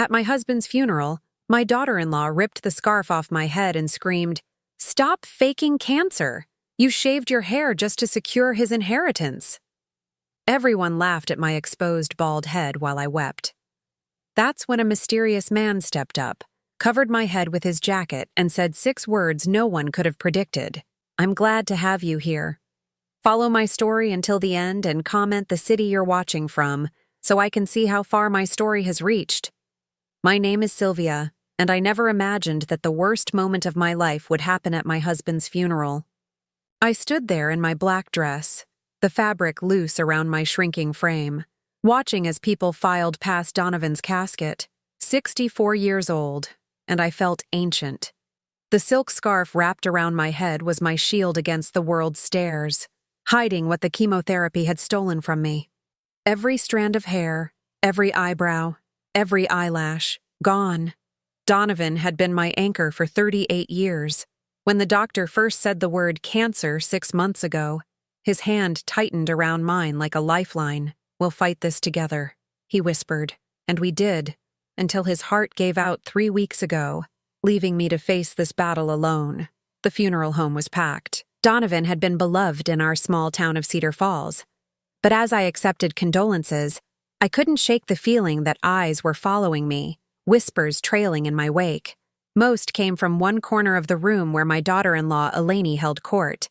At my husband's funeral, my daughter-in-law ripped the scarf off my head and screamed, "Stop faking cancer! You shaved your hair just to secure his inheritance." Everyone laughed at my exposed bald head while I wept. That's when a mysterious man stepped up, covered my head with his jacket, and said 6 words no one could have predicted. "I'm glad to have you here. Follow my story until the end and comment the city you're watching from so I can see how far my story has reached. My name is Sylvia, and I never imagined that the worst moment of my life would happen at my husband's funeral." I stood there in my black dress, the fabric loose around my shrinking frame, watching as people filed past Donovan's casket, 64 years old, and I felt ancient. The silk scarf wrapped around my head was my shield against the world's stares, hiding what the chemotherapy had stolen from me. Every strand of hair, every eyebrow, every eyelash, gone. Donovan had been my anchor for 38 years. When the doctor first said the word cancer 6 months ago, his hand tightened around mine like a lifeline. "We'll fight this together," he whispered, and we did, until his heart gave out 3 weeks ago, leaving me to face this battle alone. The funeral home was packed. Donovan had been beloved in our small town of Cedar Falls. But as I accepted condolences, I couldn't shake the feeling that eyes were following me, whispers trailing in my wake. Most came from one corner of the room where my daughter-in-law Eleni held court.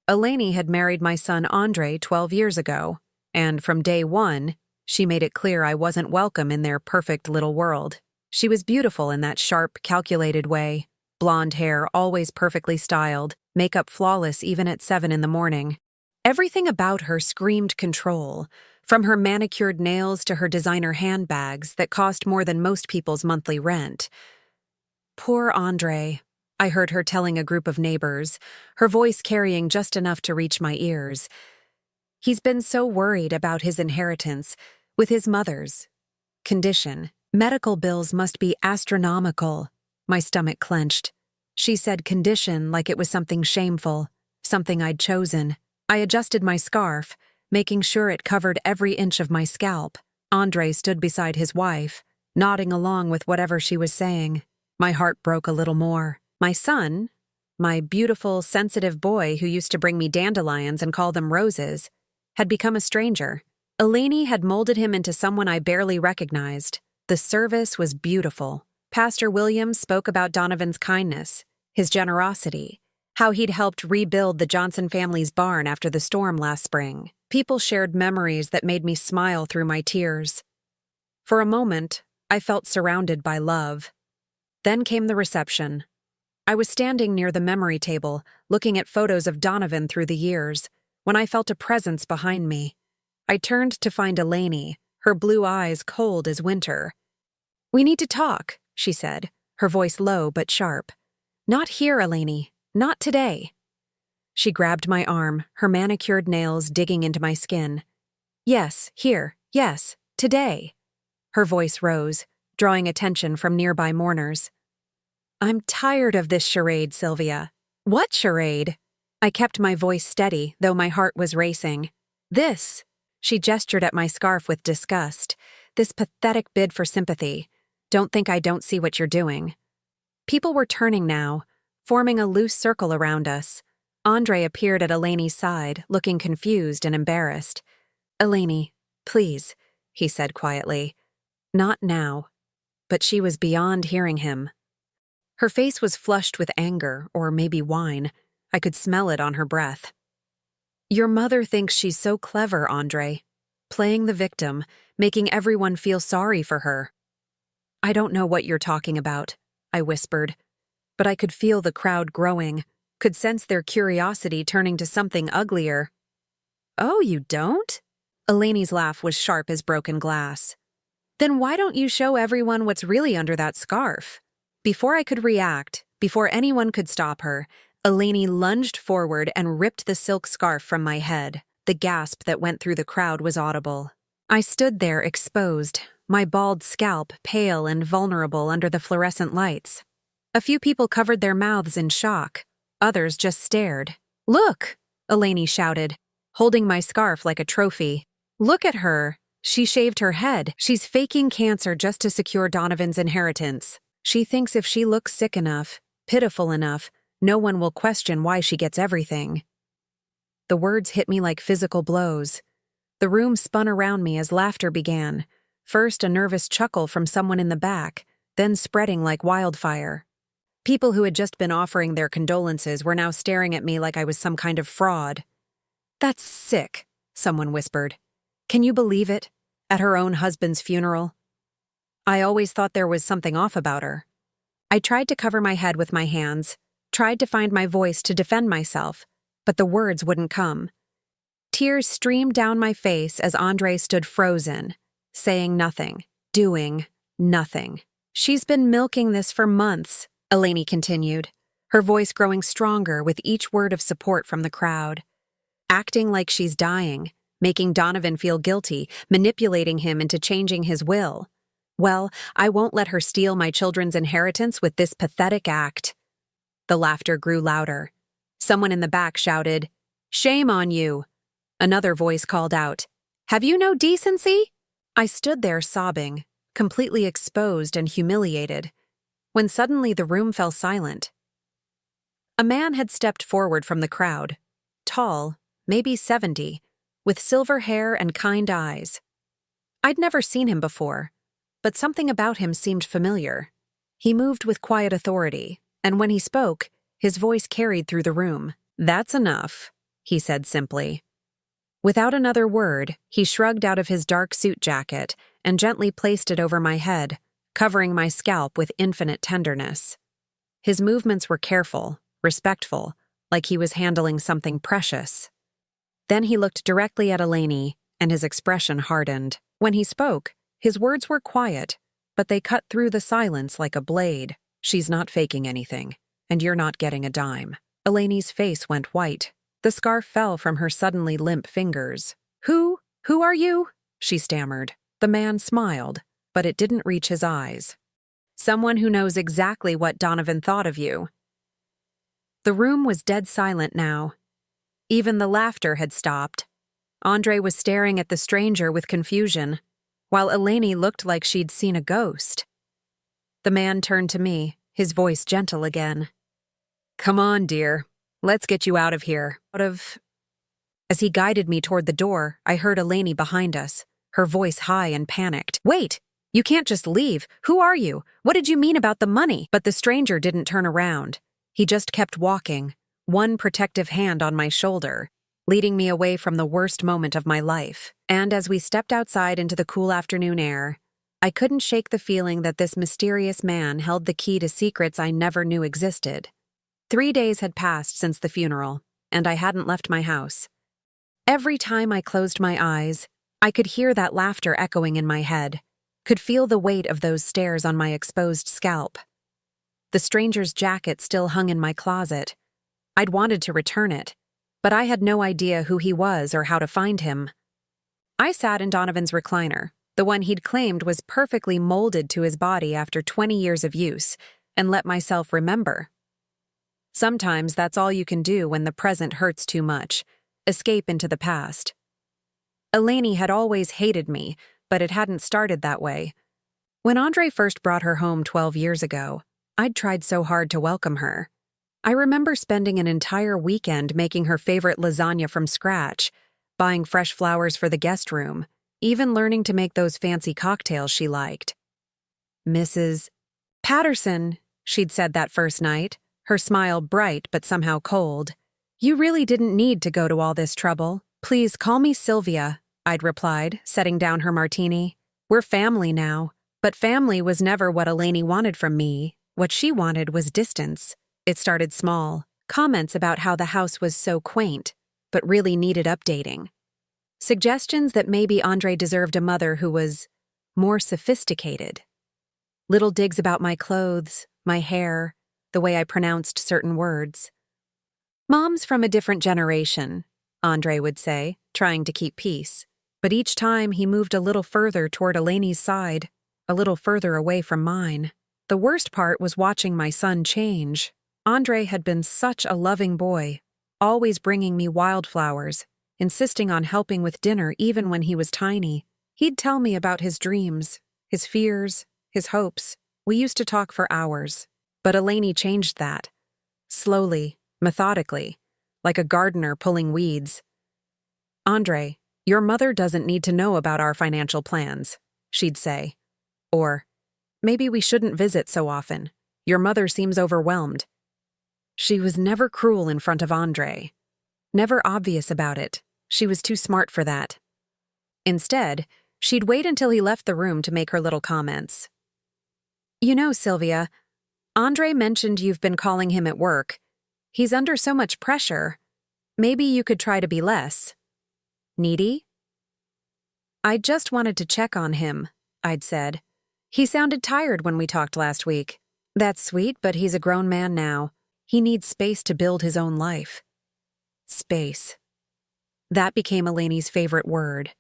Eleni had married my son Andre 12 years ago, and from day one, she made it clear I wasn't welcome in their perfect little world. She was beautiful in that sharp, calculated way. Blonde hair always perfectly styled, makeup flawless even at 7 in the morning. Everything about her screamed control, from her manicured nails to her designer handbags that cost more than most people's monthly rent. "Poor Andre," I heard her telling a group of neighbors, her voice carrying just enough to reach my ears. "He's been so worried about his inheritance, with his mother's condition. Medical bills must be astronomical." My stomach clenched. She said condition like it was something shameful, something I'd chosen. I adjusted my scarf, making sure it covered every inch of my scalp. Andre stood beside his wife, nodding along with whatever she was saying. My heart broke a little more. My son, my beautiful, sensitive boy who used to bring me dandelions and call them roses, had become a stranger. Eleni had molded him into someone I barely recognized. The service was beautiful. Pastor Williams spoke about Donovan's kindness, his generosity, how he'd helped rebuild the Johnson family's barn after the storm last spring. People shared memories that made me smile through my tears. For a moment, I felt surrounded by love. Then came the reception. I was standing near the memory table, looking at photos of Donovan through the years, when I felt a presence behind me. I turned to find Eleni, her blue eyes cold as winter. "We need to talk," she said, her voice low but sharp. "Not here, Eleni. Not today." She grabbed my arm, her manicured nails digging into my skin. "Yes, here. Yes, today." Her voice rose, drawing attention from nearby mourners. "I'm tired of this charade, Sylvia." "What charade?" I kept my voice steady, though my heart was racing. "This." She gestured at my scarf with disgust. "This pathetic bid for sympathy. Don't think I don't see what you're doing." People were turning now, forming a loose circle around us. Andre appeared at Eleni's side, looking confused and embarrassed. "Eleni, please," he said quietly. "Not now." But she was beyond hearing him. Her face was flushed with anger, or maybe wine. I could smell it on her breath. "Your mother thinks she's so clever, Andre. Playing the victim, making everyone feel sorry for her." "I don't know what you're talking about," I whispered. But I could feel the crowd growing, could sense their curiosity turning to something uglier. "Oh, you don't?" Eleni's laugh was sharp as broken glass. "Then why don't you show everyone what's really under that scarf?" Before I could react, before anyone could stop her, Eleni lunged forward and ripped the silk scarf from my head. The gasp that went through the crowd was audible. I stood there exposed, my bald scalp pale and vulnerable under the fluorescent lights. A few people covered their mouths in shock. Others just stared. "Look!" Eleni shouted, holding my scarf like a trophy. "Look at her! She shaved her head. She's faking cancer just to secure Donovan's inheritance. She thinks if she looks sick enough, pitiful enough, no one will question why she gets everything. The words hit me like physical blows. The room spun around me as laughter began, first a nervous chuckle from someone in the back, then spreading like wildfire. People who had just been offering their condolences were now staring at me like I was some kind of fraud. "That's sick," someone whispered. "Can you believe it? At her own husband's funeral?" I always thought there was something off about her. I tried to cover my head with my hands, tried to find my voice to defend myself, but the words wouldn't come. Tears streamed down my face as Andre stood frozen, saying nothing, doing nothing. "She's been milking this for months," Eleni continued, her voice growing stronger with each word of support from the crowd. "Acting like she's dying, making Donovan feel guilty, manipulating him into changing his will. Well, I won't let her steal my children's inheritance with this pathetic act." The laughter grew louder. Someone in the back shouted, "Shame on you!" Another voice called out, "Have you no decency?" I stood there sobbing, completely exposed and humiliated, when suddenly the room fell silent. A man had stepped forward from the crowd, tall, maybe 70, with silver hair and kind eyes. I'd never seen him before, but something about him seemed familiar. He moved with quiet authority, and when he spoke, his voice carried through the room. "That's enough," he said simply. Without another word, he shrugged out of his dark suit jacket and gently placed it over my head, covering my scalp with infinite tenderness. His movements were careful, respectful, like he was handling something precious. Then he looked directly at Eleni, and his expression hardened. When he spoke, his words were quiet, but they cut through the silence like a blade. "She's not faking anything, and you're not getting a dime." Eleni's face went white. The scarf fell from her suddenly limp fingers. Who are you?" she stammered. The man smiled, but it didn't reach his eyes. "Someone who knows exactly what Donovan thought of you." The room was dead silent now. Even the laughter had stopped. Andre was staring at the stranger with confusion, while Eleni looked like she'd seen a ghost. The man turned to me, his voice gentle again. "Come on, dear. Let's get you out of here." As he guided me toward the door, I heard Eleni behind us, her voice high and panicked. "Wait! You can't just leave. Who are you? What did you mean about the money?" But the stranger didn't turn around. He just kept walking, one protective hand on my shoulder, leading me away from the worst moment of my life. And as we stepped outside into the cool afternoon air, I couldn't shake the feeling that this mysterious man held the key to secrets I never knew existed. 3 days had passed since the funeral, and I hadn't left my house. Every time I closed my eyes, I could hear that laughter echoing in my head, could feel the weight of those stares on my exposed scalp. The stranger's jacket still hung in my closet. I'd wanted to return it, but I had no idea who he was or how to find him. I sat in Donovan's recliner, the one he'd claimed was perfectly molded to his body after 20 years of use, and let myself remember. Sometimes that's all you can do when the present hurts too much, escape into the past. Eleni had always hated me, but it hadn't started that way. When Andre first brought her home 12 years ago, I'd tried so hard to welcome her. I remember spending an entire weekend making her favorite lasagna from scratch, buying fresh flowers for the guest room, even learning to make those fancy cocktails she liked. "Mrs. Patterson," she'd said that first night, her smile bright but somehow cold. "You really didn't need to go to all this trouble. Please call me Sylvia," I'd replied, setting down her martini. "We're family now." But family was never what Eleni wanted from me. What she wanted was distance. It started small, comments about how the house was so quaint, but really needed updating. Suggestions that maybe Andre deserved a mother who was more sophisticated. Little digs about my clothes, my hair, the way I pronounced certain words. "Mom's from a different generation," Andre would say, trying to keep peace. But each time he moved a little further toward Eleni's side, a little further away from mine. The worst part was watching my son change. Andre had been such a loving boy, always bringing me wildflowers, insisting on helping with dinner even when he was tiny. He'd tell me about his dreams, his fears, his hopes. We used to talk for hours. But Eleni changed that. Slowly, methodically, like a gardener pulling weeds. "Andre, your mother doesn't need to know about our financial plans," she'd say. Or, "Maybe we shouldn't visit so often. Your mother seems overwhelmed." She was never cruel in front of Andre. Never obvious about it. She was too smart for that. Instead, she'd wait until he left the room to make her little comments. "You know, Sylvia, Andre mentioned you've been calling him at work. He's under so much pressure. Maybe you could try to be less needy?" "I just wanted to check on him," I'd said. "He sounded tired when we talked last week." "That's sweet, but he's a grown man now. He needs space to build his own life." Space. That became Eleni's favorite word.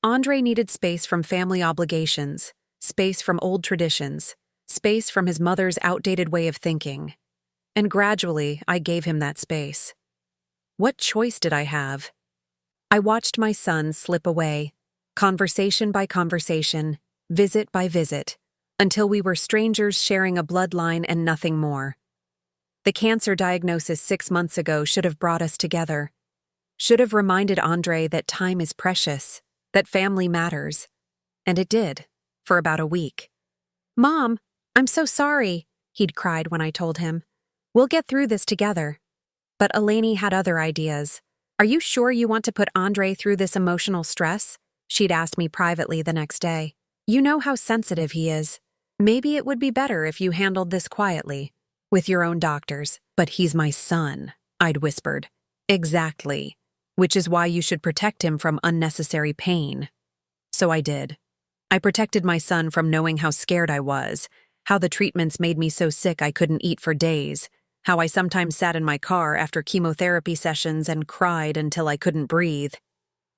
Andre needed space from family obligations, space from old traditions, space from his mother's outdated way of thinking. And gradually, I gave him that space. What choice did I have? I watched my son slip away, conversation by conversation, visit by visit, until we were strangers sharing a bloodline and nothing more. The cancer diagnosis 6 months ago should have brought us together. Should have reminded Andre that time is precious, that family matters. And it did, for about a week. "Mom, I'm so sorry," he'd cried when I told him. "We'll get through this together." But Eleni had other ideas. "Are you sure you want to put Andre through this emotional stress?" she'd asked me privately the next day. "You know how sensitive he is. Maybe it would be better if you handled this quietly, with your own doctors." "But he's my son," I'd whispered. "Exactly. Which is why you should protect him from unnecessary pain." So I did. I protected my son from knowing how scared I was, how the treatments made me so sick I couldn't eat for days, how I sometimes sat in my car after chemotherapy sessions and cried until I couldn't breathe.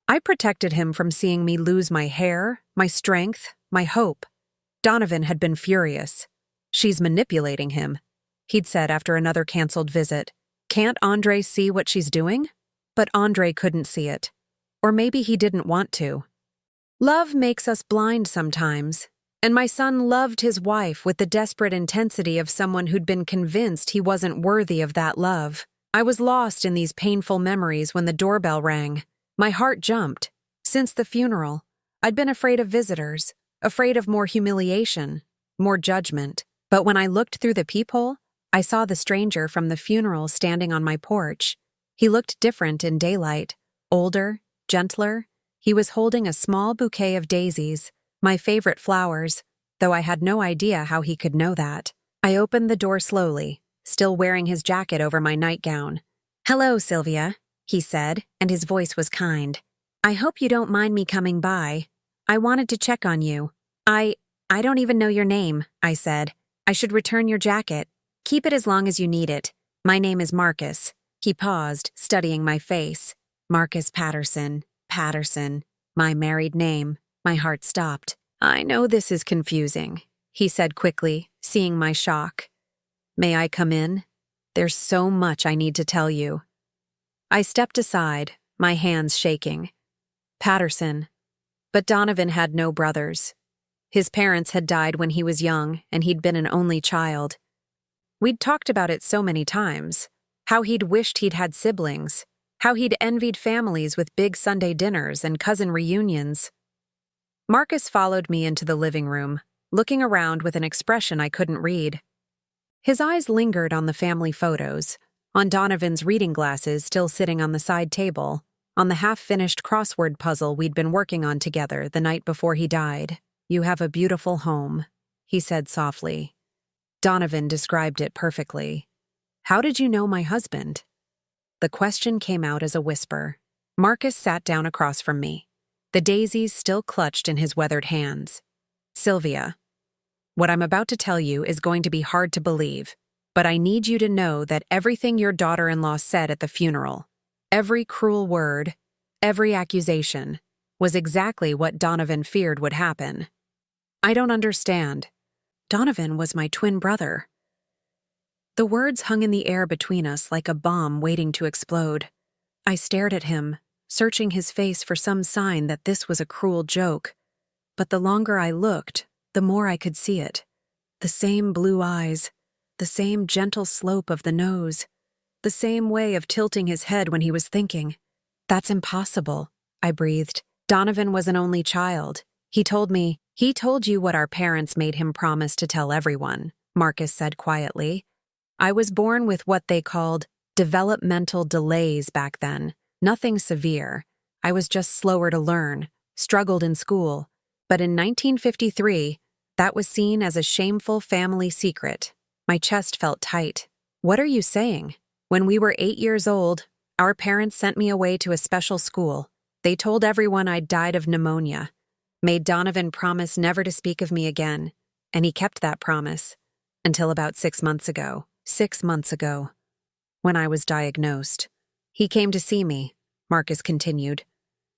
I protected him from seeing me lose my hair, my strength, my hope. Donovan had been furious. "She's manipulating him," he'd said after another canceled visit. "Can't Andre see what she's doing?" But Andre couldn't see it. Or maybe he didn't want to. Love makes us blind sometimes, and my son loved his wife with the desperate intensity of someone who'd been convinced he wasn't worthy of that love. I was lost in these painful memories when the doorbell rang. My heart jumped. Since the funeral, I'd been afraid of visitors, afraid of more humiliation, more judgment. But when I looked through the peephole, I saw the stranger from the funeral standing on my porch. He looked different in daylight, older, gentler. He was holding a small bouquet of daisies, my favorite flowers, though I had no idea how he could know that. I opened the door slowly, still wearing his jacket over my nightgown. "Hello, Sylvia," he said, and his voice was kind. "I hope you don't mind me coming by. I wanted to check on you." I don't even know your name," I said. "I should return your jacket. Keep it as long as you need it. My name is Marcus." He paused, studying my face. Marcus Patterson, my married name. My heart stopped. "I know this is confusing," he said quickly, seeing my shock. "May I come in? There's so much I need to tell you." I stepped aside, my hands shaking. Patterson. But Donovan had no brothers. His parents had died when he was young, and he'd been an only child. We'd talked about it so many times. How he'd wished he'd had siblings. How he'd envied families with big Sunday dinners and cousin reunions. Marcus followed me into the living room, looking around with an expression I couldn't read. His eyes lingered on the family photos, on Donovan's reading glasses still sitting on the side table, on the half-finished crossword puzzle we'd been working on together the night before he died. "You have a beautiful home," he said softly. Donovan described it perfectly. "How did you know my husband?" The question came out as a whisper. Marcus sat down across from me, the daisies still clutched in his weathered hands. "Sylvia, what I'm about to tell you is going to be hard to believe, but I need you to know that everything your daughter-in-law said at the funeral, every cruel word, every accusation, was exactly what Donovan feared would happen." "I don't understand." Donovan was my twin brother. The words hung in the air between us like a bomb waiting to explode. I stared at him, searching his face for some sign that this was a cruel joke. but the longer I looked, the more I could see it. The same blue eyes, the same gentle slope of the nose, the same way of tilting his head when he was thinking. That's impossible, I breathed. Donovan was an only child. He told you what our parents made him promise to tell everyone, Marcus said quietly. I was born with what they called developmental delays back then. Nothing severe. I was just slower to learn, struggled in school. But in 1953, that was seen as a shameful family secret. My chest felt tight. What are you saying? When we were 8 years old, our parents sent me away to a special school. They told everyone I'd died of pneumonia, made Donovan promise never to speak of me again, and he kept that promise until about 6 months ago. 6 months ago, when I was diagnosed. He came to see me, Marcus continued.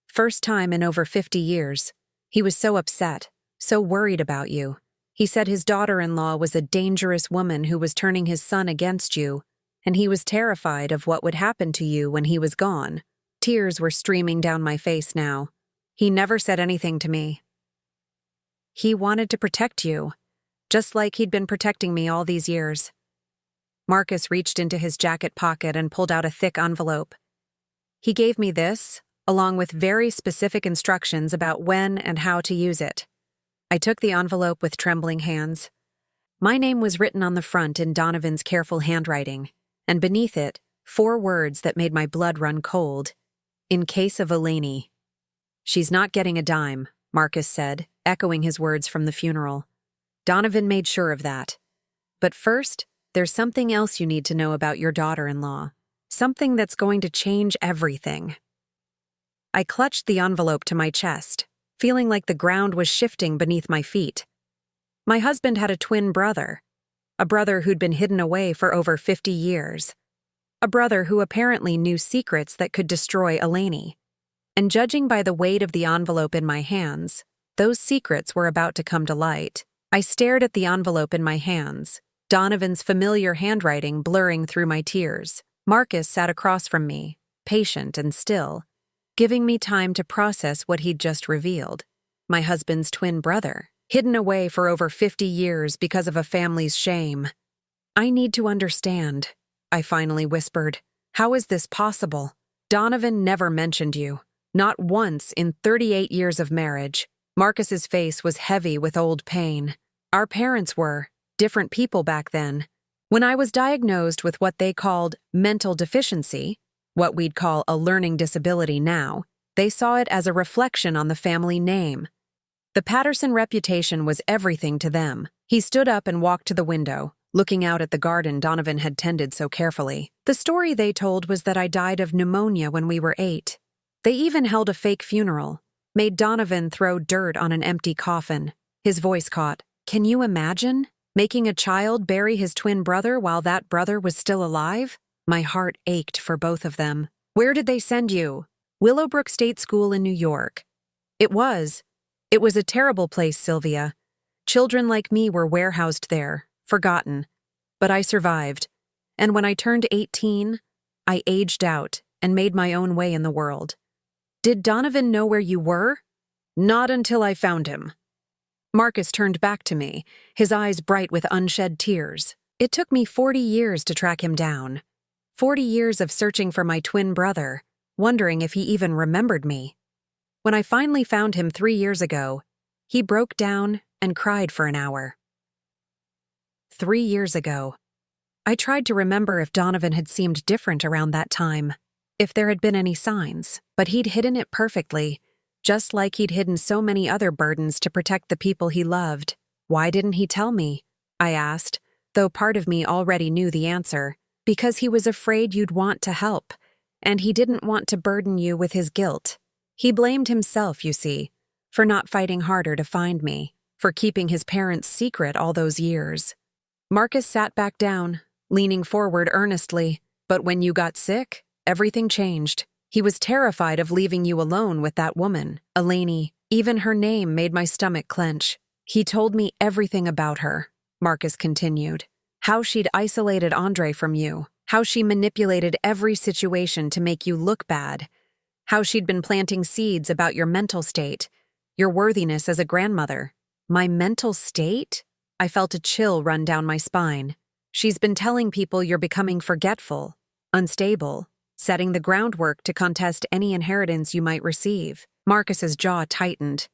First time in over 50 years. He was so upset, so worried about you. He said his daughter-in-law was a dangerous woman who was turning his son against you, and he was terrified of what would happen to you when he was gone. Tears were streaming down my face now. He never said anything to me. He wanted to protect you, just like he'd been protecting me all these years. Marcus reached into his jacket pocket and pulled out a thick envelope. He gave me this, along with very specific instructions about when and how to use it. I took the envelope with trembling hands. My name was written on the front in Donovan's careful handwriting, and beneath it, 4 words that made my blood run cold. In case of Eleni. She's not getting a dime, Marcus said, echoing his words from the funeral. Donovan made sure of that. But first, there's something else you need to know about your daughter-in-law. Something that's going to change everything. I clutched the envelope to my chest, feeling like the ground was shifting beneath my feet. My husband had a twin brother, a brother who'd been hidden away for over 50 years, a brother who apparently knew secrets that could destroy Eleni. And judging by the weight of the envelope in my hands, those secrets were about to come to light. I stared at the envelope in my hands, Donovan's familiar handwriting blurring through my tears. Marcus sat across from me, patient and still, giving me time to process what he'd just revealed. My husband's twin brother, hidden away for over 50 years because of a family's shame. I need to understand, I finally whispered. How is this possible? Donovan never mentioned you. Not once in 38 years of marriage. Marcus's face was heavy with old pain. Our parents were different people back then. When I was diagnosed with what they called mental deficiency, what we'd call a learning disability now, they saw it as a reflection on the family name. The Patterson reputation was everything to them. He stood up and walked to the window, looking out at the garden Donovan had tended so carefully. The story they told was that I died of pneumonia when we were 8. They even held a fake funeral, made Donovan throw dirt on an empty coffin. His voice caught. Can you imagine? Making a child bury his twin brother while that brother was still alive? My heart ached for both of them. Where did they send you? Willowbrook State School in New York. It was a terrible place, Sylvia. Children like me were warehoused there, forgotten. But I survived. And when I turned 18, I aged out and made my own way in the world. Did Donovan know where you were? Not until I found him. Marcus turned back to me, his eyes bright with unshed tears. It took me 40 years to track him down. 40 years of searching for my twin brother, wondering if he even remembered me. When I finally found him 3 years ago, he broke down and cried for an hour. 3 years ago. I tried to remember if Donovan had seemed different around that time, if there had been any signs, but he'd hidden it perfectly, just like he'd hidden so many other burdens to protect the people he loved. Why didn't he tell me? I asked, though part of me already knew the answer. Because he was afraid you'd want to help, and he didn't want to burden you with his guilt. He blamed himself, you see, for not fighting harder to find me, for keeping his parents' secret all those years. Marcus sat back down, leaning forward earnestly. But when you got sick, everything changed. He was terrified of leaving you alone with that woman, Eleni. Even her name made my stomach clench. He told me everything about her, Marcus continued. How she'd isolated Andre from you, how she manipulated every situation to make you look bad, how she'd been planting seeds about your mental state, your worthiness as a grandmother. My mental state? I felt a chill run down my spine. She's been telling people you're becoming forgetful, unstable, setting the groundwork to contest any inheritance you might receive. Marcus's jaw tightened.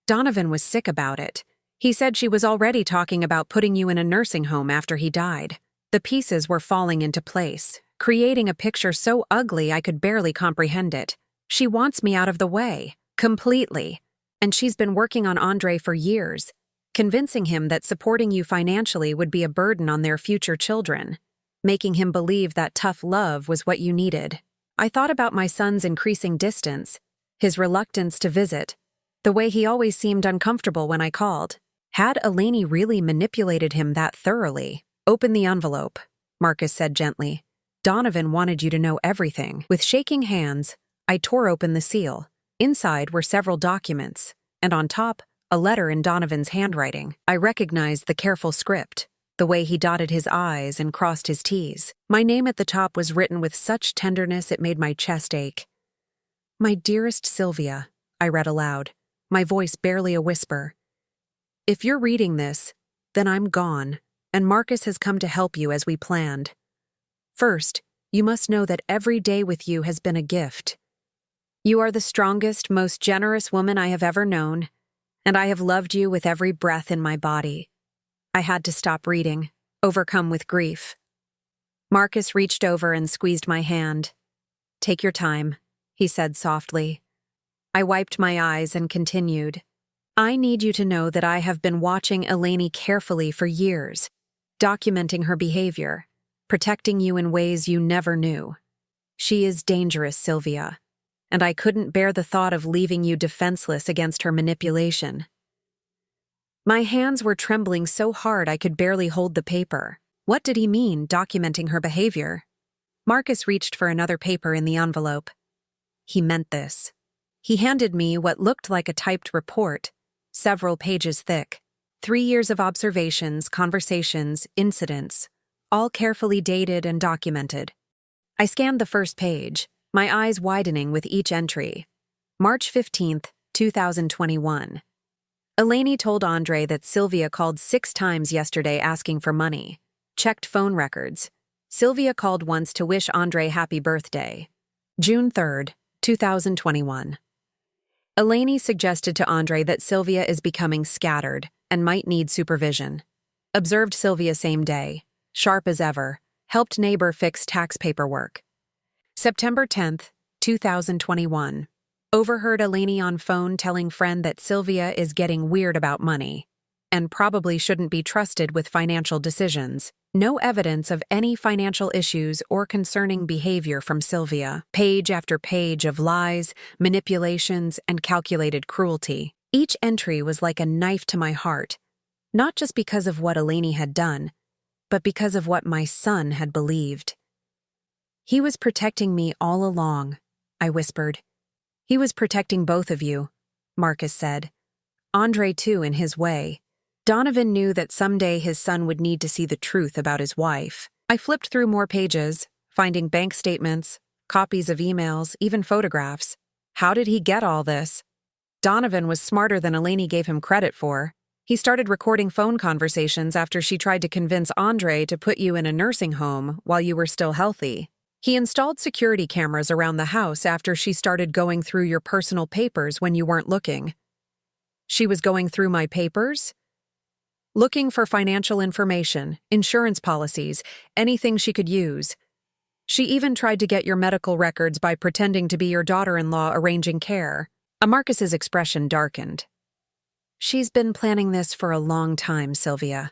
Donovan was sick about it. He said she was already talking about putting you in a nursing home after he died. The pieces were falling into place, creating a picture so ugly I could barely comprehend it. She wants me out of the way, completely. And she's been working on Andre for years, convincing him that supporting you financially would be a burden on their future children, making him believe that tough love was what you needed. I thought about my son's increasing distance, his reluctance to visit, the way he always seemed uncomfortable when I called. Had Eleni really manipulated him that thoroughly? Open the envelope, Marcus said gently. Donovan wanted you to know everything. With shaking hands, I tore open the seal. Inside were several documents, and on top, a letter in Donovan's handwriting. I recognized the careful script, the way he dotted his I's and crossed his T's. My name at the top was written with such tenderness it made my chest ache. My dearest Sylvia, I read aloud, my voice barely a whisper. If you're reading this, then I'm gone, and Marcus has come to help you as we planned. First, you must know that every day with you has been a gift. You are the strongest, most generous woman I have ever known, and I have loved you with every breath in my body. I had to stop reading, overcome with grief. Marcus reached over and squeezed my hand. Take your time, he said softly. I wiped my eyes and continued. I need you to know that I have been watching Eleni carefully for years, documenting her behavior, protecting you in ways you never knew. She is dangerous, Sylvia, and I couldn't bear the thought of leaving you defenseless against her manipulation. My hands were trembling so hard I could barely hold the paper. What did he mean, documenting her behavior? Marcus reached for another paper in the envelope. He meant this. He handed me what looked like a typed report, several pages thick. 3 years of observations, conversations, incidents, all carefully dated and documented. I scanned the first page, my eyes widening with each entry. March 15th, 2021. Eleni told Andre that Sylvia called 6 times yesterday asking for money. Checked phone records. Sylvia called once to wish Andre happy birthday. June 3rd, 2021. Eleni suggested to Andre that Sylvia is becoming scattered and might need supervision. Observed Sylvia same day, sharp as ever, helped neighbor fix tax paperwork. September 10th, 2021. Overheard Eleni on phone telling friend that Sylvia is getting weird about money and probably shouldn't be trusted with financial decisions. No evidence of any financial issues or concerning behavior from Sylvia. Page after page of lies, manipulations, and calculated cruelty. Each entry was like a knife to my heart, not just because of what Eleni had done, but because of what my son had believed. He was protecting me all along, I whispered. He was protecting both of you, Marcus said. Andre too, in his way. Donovan knew that someday his son would need to see the truth about his wife. I flipped through more pages, finding bank statements, copies of emails, even photographs. How did he get all this? Donovan was smarter than Eleni gave him credit for. He started recording phone conversations after she tried to convince Andre to put you in a nursing home while you were still healthy. He installed security cameras around the house after she started going through your personal papers when you weren't looking. She was going through my papers? Looking for financial information, insurance policies, anything she could use. She even tried to get your medical records by pretending to be your daughter-in-law arranging care. Marcus's expression darkened. She's been planning this for a long time, Sylvia.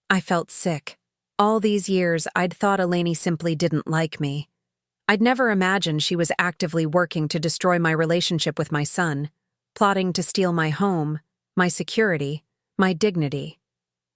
I felt sick. All these years, I'd thought Eleni simply didn't like me. I'd never imagined she was actively working to destroy my relationship with my son, plotting to steal my home, my security, my dignity.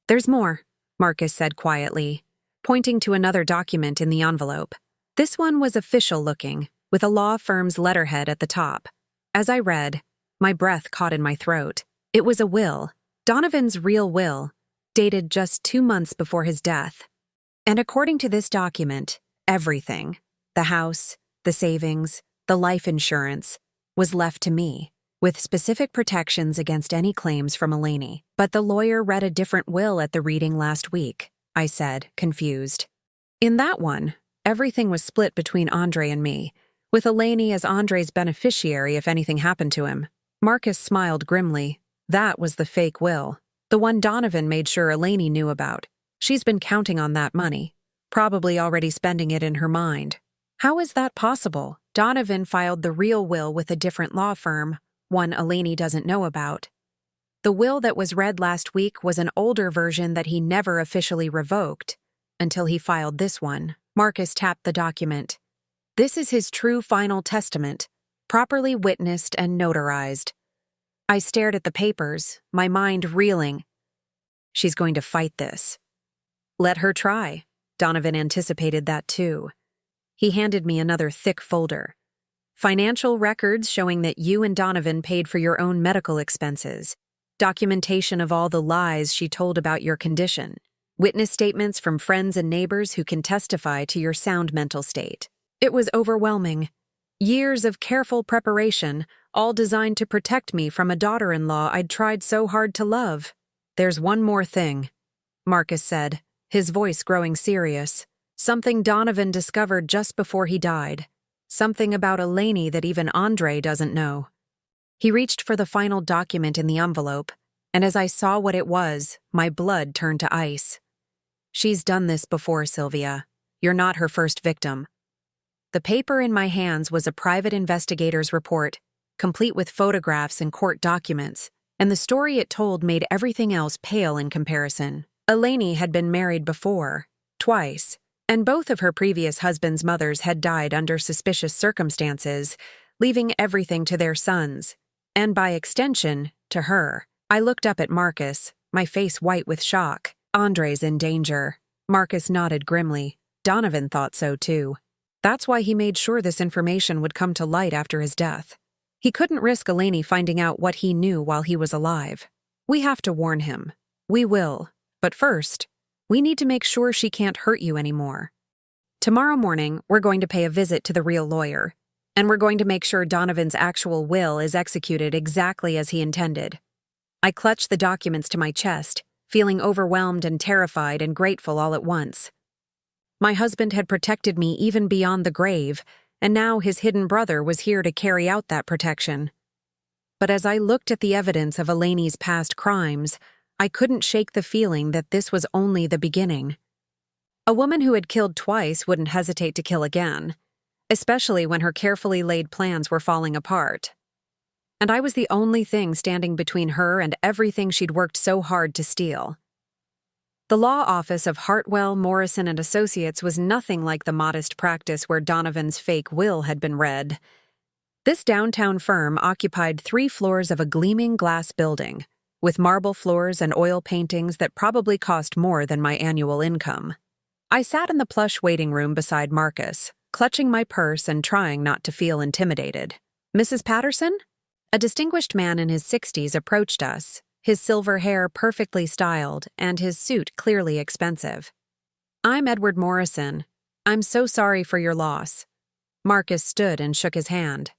There's more, Marcus said quietly, pointing to another document in the envelope. This one was official-looking, with a law firm's letterhead at the top. As I read, my breath caught in my throat. It was a will, Donovan's real will, dated just 2 months before his death. And according to this document, everything, the house, the savings, the life insurance, was left to me. with specific protections against any claims from Eleni. But the lawyer read a different will at the reading last week, I said, confused. In that one, everything was split between Andre and me, with Eleni as Andre's beneficiary if anything happened to him. Marcus smiled grimly. That was the fake will. The one Donovan made sure Eleni knew about. She's been counting on that money, probably already spending it in her mind. How is that possible? Donovan filed the real will with a different law firm, one Eleni doesn't know about. The will that was read last week was an older version that he never officially revoked, until he filed this one. Marcus tapped the document. This is his true final testament, properly witnessed and notarized. I stared at the papers, my mind reeling. She's going to fight this. Let her try. Donovan anticipated that too. He handed me another thick folder. Financial records showing that you and Donovan paid for your own medical expenses. Documentation of all the lies she told about your condition. Witness statements from friends and neighbors who can testify to your sound mental state. It was overwhelming. Years of careful preparation, all designed to protect me from a daughter-in-law I'd tried so hard to love. There's one more thing, Marcus said, his voice growing serious. Something Donovan discovered just before he died. Something about Eleni that even Andre doesn't know. He reached for the final document in the envelope, and as I saw what it was, my blood turned to ice. She's done this before, Sylvia. You're not her first victim. The paper in my hands was a private investigator's report, complete with photographs and court documents, and the story it told made everything else pale in comparison. Eleni had been married before, twice, and both of her previous husbands' mothers had died under suspicious circumstances, leaving everything to their sons, and by extension, to her. I looked up at Marcus, my face white with shock. Andre's in danger. Marcus nodded grimly. Donovan thought so too. That's why he made sure this information would come to light after his death. He couldn't risk Eleni finding out what he knew while he was alive. We have to warn him. We will. But first, we need to make sure she can't hurt you anymore. Tomorrow morning, we're going to pay a visit to the real lawyer, and we're going to make sure Donovan's actual will is executed exactly as he intended. I clutched the documents to my chest, feeling overwhelmed and terrified and grateful all at once. My husband had protected me even beyond the grave, and now his hidden brother was here to carry out that protection. But as I looked at the evidence of Eleni's past crimes, I couldn't shake the feeling that this was only the beginning. A woman who had killed twice wouldn't hesitate to kill again, especially when her carefully laid plans were falling apart. And I was the only thing standing between her and everything she'd worked so hard to steal. The law office of Hartwell, Morrison & Associates was nothing like the modest practice where Donovan's fake will had been read. This downtown firm occupied 3 floors of a gleaming glass building, with marble floors and oil paintings that probably cost more than my annual income. I sat in the plush waiting room beside Marcus, clutching my purse and trying not to feel intimidated. Mrs. Patterson? A distinguished man in his 60s approached us, his silver hair perfectly styled and his suit clearly expensive. I'm Edward Morrison. I'm so sorry for your loss. Marcus stood and shook his hand.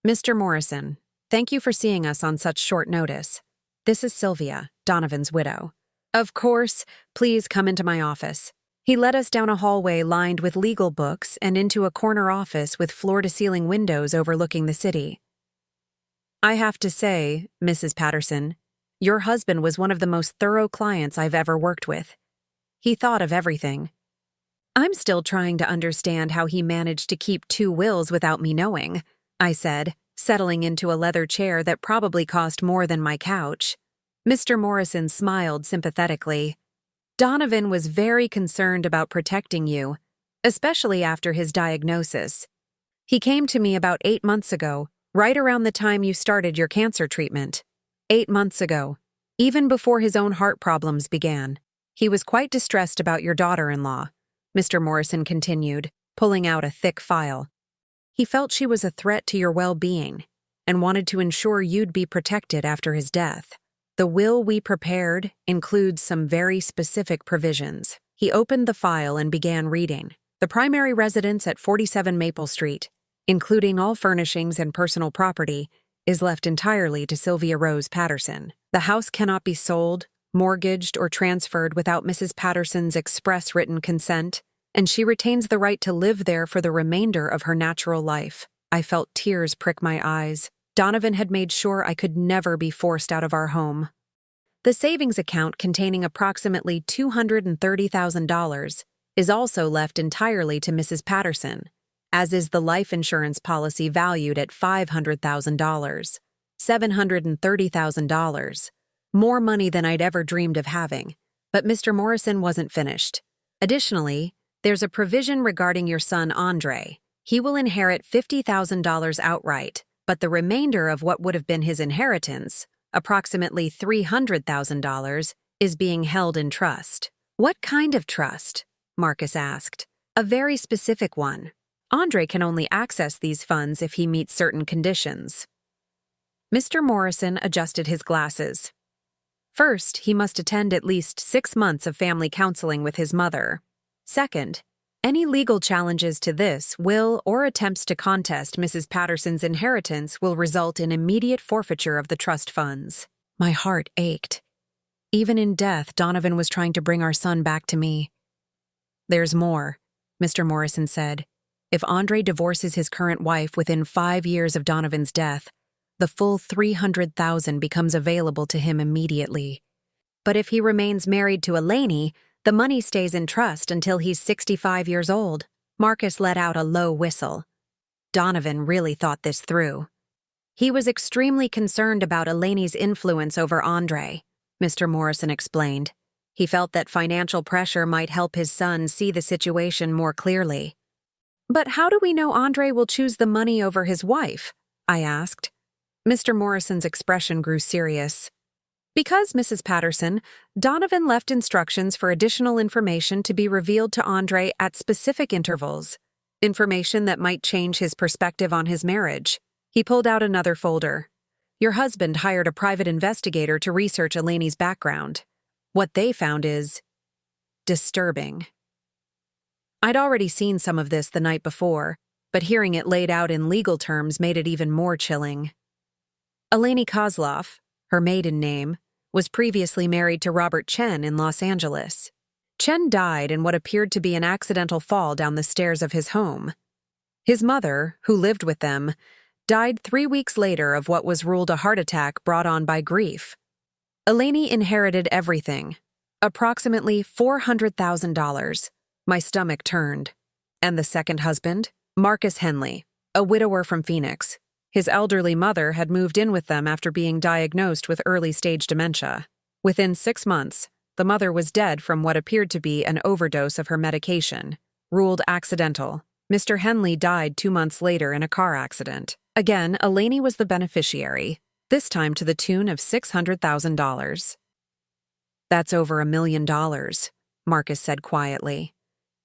Mr. Morrison, thank you for seeing us on such short notice. This is Sylvia, Donovan's widow. Of course, please come into my office. He led us down a hallway lined with legal books and into a corner office with floor-to-ceiling windows overlooking the city. I have to say, Mrs. Patterson, your husband was one of the most thorough clients I've ever worked with. He thought of everything. I'm still trying to understand how he managed to keep 2 wills without me knowing, I said, settling into a leather chair that probably cost more than my couch. Mr. Morrison smiled sympathetically. Donovan was very concerned about protecting you, especially after his diagnosis. He came to me about 8 months ago, right around the time you started your cancer treatment. 8 months ago, even before his own heart problems began. He was quite distressed about your daughter-in-law, Mr. Morrison continued, pulling out a thick file. He felt she was a threat to your well-being and wanted to ensure you'd be protected after his death. The will we prepared includes some very specific provisions. He opened the file and began reading. The primary residence at 47 Maple Street, including all furnishings and personal property, is left entirely to Sylvia Rose Patterson. The house cannot be sold, mortgaged, or transferred without Mrs. Patterson's express written consent, and she retains the right to live there for the remainder of her natural life. I felt tears prick my eyes. Donovan had made sure I could never be forced out of our home. The savings account containing approximately $230,000 is also left entirely to Mrs. Patterson, as is the life insurance policy valued at $500,000, $730,000. More money than I'd ever dreamed of having. But Mr. Morrison wasn't finished. Additionally, there's a provision regarding your son Andre. He will inherit $50,000 outright, but the remainder of what would have been his inheritance, approximately $300,000, is being held in trust. What kind of trust? Marcus asked. A very specific one. Andre can only access these funds if he meets certain conditions. Mr. Morrison adjusted his glasses. First, he must attend at least 6 months of family counseling with his mother. Second, any legal challenges to this will or attempts to contest Mrs. Patterson's inheritance will result in immediate forfeiture of the trust funds. My heart ached. Even in death, Donovan was trying to bring our son back to me. There's more, Mr. Morrison said. If Andre divorces his current wife within 5 years of Donovan's death, the full $300,000 becomes available to him immediately. But if he remains married to Eleni, the money stays in trust until he's 65 years old. Marcus let out a low whistle. Donovan really thought this through. He was extremely concerned about Eleni's influence over Andre, Mr. Morrison explained. He felt that financial pressure might help his son see the situation more clearly. But how do we know Andre will choose the money over his wife? I asked. Mr. Morrison's expression grew serious. Because Mrs. Patterson, Donovan left instructions for additional information to be revealed to Andre at specific intervals, information that might change his perspective on his marriage. He pulled out another folder. Your husband hired a private investigator to research Eleni's background. What they found is disturbing. I'd already seen some of this the night before, but hearing it laid out in legal terms made it even more chilling. Eleni Kozlov, her maiden name, was previously married to Robert Chen in Los Angeles. Chen died in what appeared to be an accidental fall down the stairs of his home. His mother, who lived with them, died 3 weeks later of what was ruled a heart attack brought on by grief. Eleni inherited everything, approximately $400,000. My stomach turned. And the second husband? Marcus Henley, a widower from Phoenix. His elderly mother had moved in with them after being diagnosed with early-stage dementia. Within 6 months, the mother was dead from what appeared to be an overdose of her medication, ruled accidental. Mr. Henley died 2 months later in a car accident. Again, Eleni was the beneficiary, this time to the tune of $600,000. That's over $1 million, Marcus said quietly.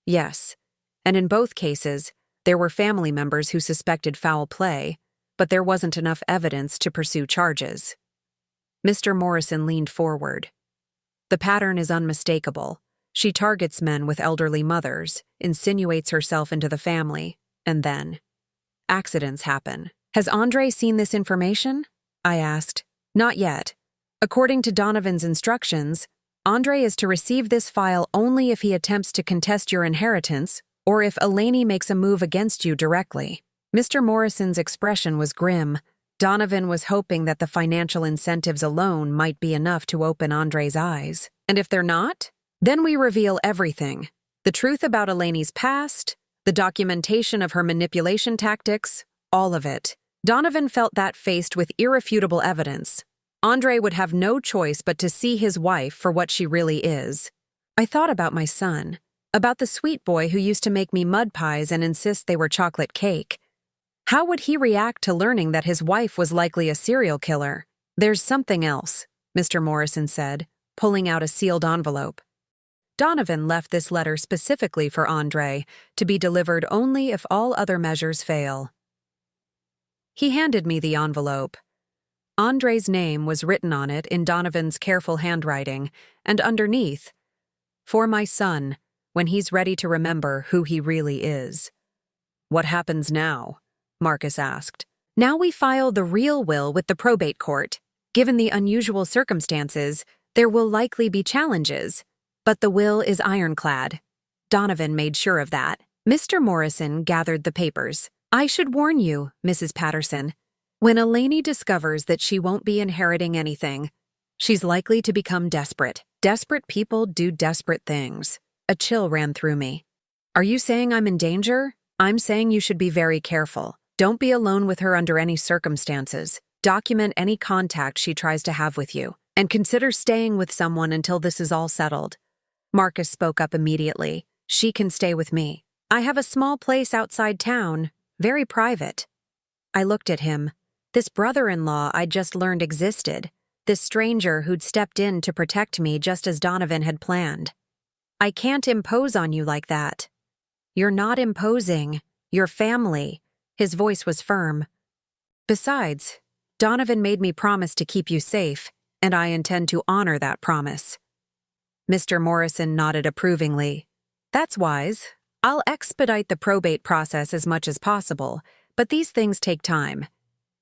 Yes, and in both cases, there were family members who suspected foul play, but there wasn't enough evidence to pursue charges. Mr. Morrison leaned forward. The pattern is unmistakable. She targets men with elderly mothers, insinuates herself into the family, and then accidents happen. Has Andre seen this information? I asked. Not yet. According to Donovan's instructions, Andre is to receive this file only if he attempts to contest your inheritance or if Eleni makes a move against you directly. Mr. Morrison's expression was grim. Donovan was hoping that the financial incentives alone might be enough to open Andre's eyes. And if they're not, then we reveal everything. The truth about Eleni's past, the documentation of her manipulation tactics, all of it. Donovan felt that faced with irrefutable evidence, Andre would have no choice but to see his wife for what she really is. I thought about my son, about the sweet boy who used to make me mud pies and insist they were chocolate cake. How would he react to learning that his wife was likely a serial killer? There's something else, Mr. Morrison said, pulling out a sealed envelope. Donovan left this letter specifically for Andre, to be delivered only if all other measures fail. He handed me the envelope. Andre's name was written on it in Donovan's careful handwriting, and underneath, "For my son, when he's ready to remember who he really is." "What happens now?" Marcus asked. Now we file the real will with the probate court. Given the unusual circumstances, there will likely be challenges, but the will is ironclad. Donovan made sure of that. Mr. Morrison gathered the papers. I should warn you, Mrs. Patterson, when Eleni discovers that she won't be inheriting anything, she's likely to become desperate. Desperate people do desperate things. A chill ran through me. Are you saying I'm in danger? I'm saying you should be very careful. Don't be alone with her under any circumstances. Document any contact she tries to have with you, and consider staying with someone until this is all settled. Marcus spoke up immediately. She can stay with me. I have a small place outside town, very private. I looked at him. This brother-in-law I'd just learned existed. This stranger who'd stepped in to protect me just as Donovan had planned. I can't impose on you like that. You're not imposing. You're family. His voice was firm. Besides, Donovan made me promise to keep you safe, and I intend to honor that promise. Mr. Morrison nodded approvingly. That's wise. I'll expedite the probate process as much as possible, but these things take time.